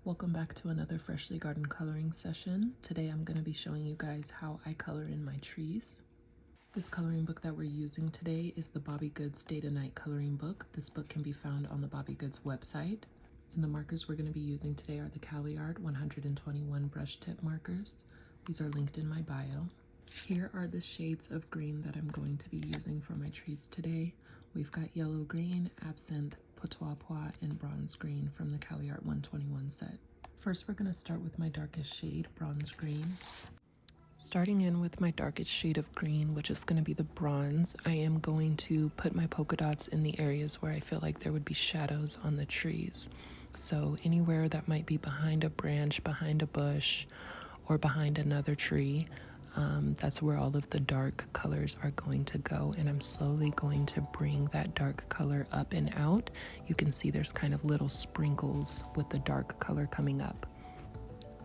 Welcome back to another Freshly Garden coloring session. Today I'm going to be showing you guys how I color in my trees. This coloring book that we're using today is the Bobby Goods Day to Night coloring book. This book can be found on the Bobby Goods website. And the markers we're going to be using today are the Caliart 121 brush tip markers. These are linked in my bio. Here are the shades of green that I'm going to be using for my trees today. We've got yellow green, absinthe, Pois, and bronze green from the Caliart 121 set. First, we're going to start with my darkest shade, bronze green. Starting in with my darkest shade of green, which is going to be the bronze, I am going to put my polka dots in the areas where I feel like there would be shadows on the trees. So anywhere that might be behind a branch, behind a bush, or behind another tree, that's where all of the dark colors are going to go, and I'm slowly going to bring that dark color up and out. You can see there's kind of little sprinkles with the dark color coming up.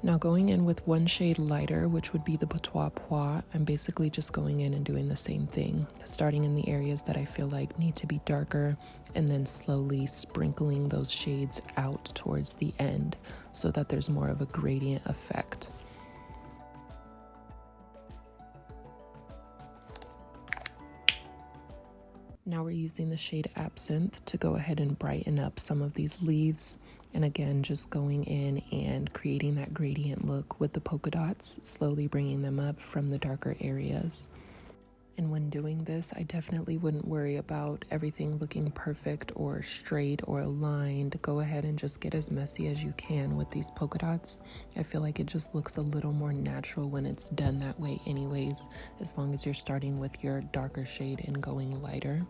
Now going in with one shade lighter, which would be the Pois, I'm basically just going in and doing the same thing, starting in the areas that I feel like need to be darker and then slowly sprinkling those shades out towards the end so that there's more of a gradient effect. Now we're using the shade Absinthe to go ahead and brighten up some of these leaves. And again, just going in and creating that gradient look with the polka dots, slowly bringing them up from the darker areas. And when doing this, I definitely wouldn't worry about everything looking perfect or straight or aligned. Go ahead and just get as messy as you can with these polka dots. I feel like it just looks a little more natural when it's done that way anyways, as long as you're starting with your darker shade and going lighter.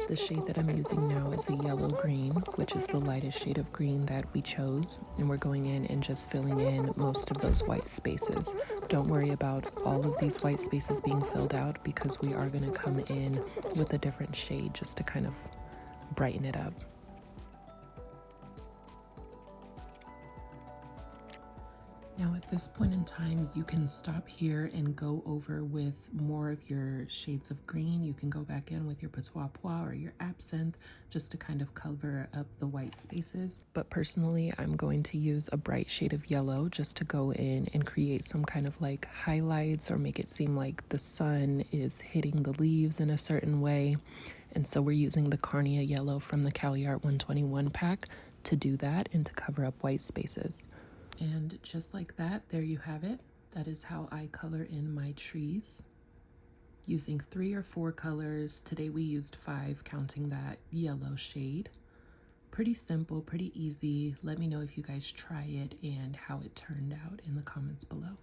The shade that I'm using now is a yellow green, which is the lightest shade of green that we chose, and we're going in and just filling in most of those white spaces. Don't worry about all of these white spaces being filled out because we are going to come in with a different shade just to kind of brighten it up. Now at this point in time, you can stop here and go over with more of your shades of green. You can go back in with your Pois or your Absinthe just to kind of cover up the white spaces. But personally, I'm going to use a bright shade of yellow just to go in and create some kind of like highlights or make it seem like the sun is hitting the leaves in a certain way. And so we're using the Carnia yellow from the Caliart 121 pack to do that and to cover up white spaces. And just like that, there you have it. That is how I color in my trees using 3 or 4 colors. Today we used 5, counting that yellow shade. Pretty simple, pretty easy. Let me know if you guys try it and how it turned out in the comments below.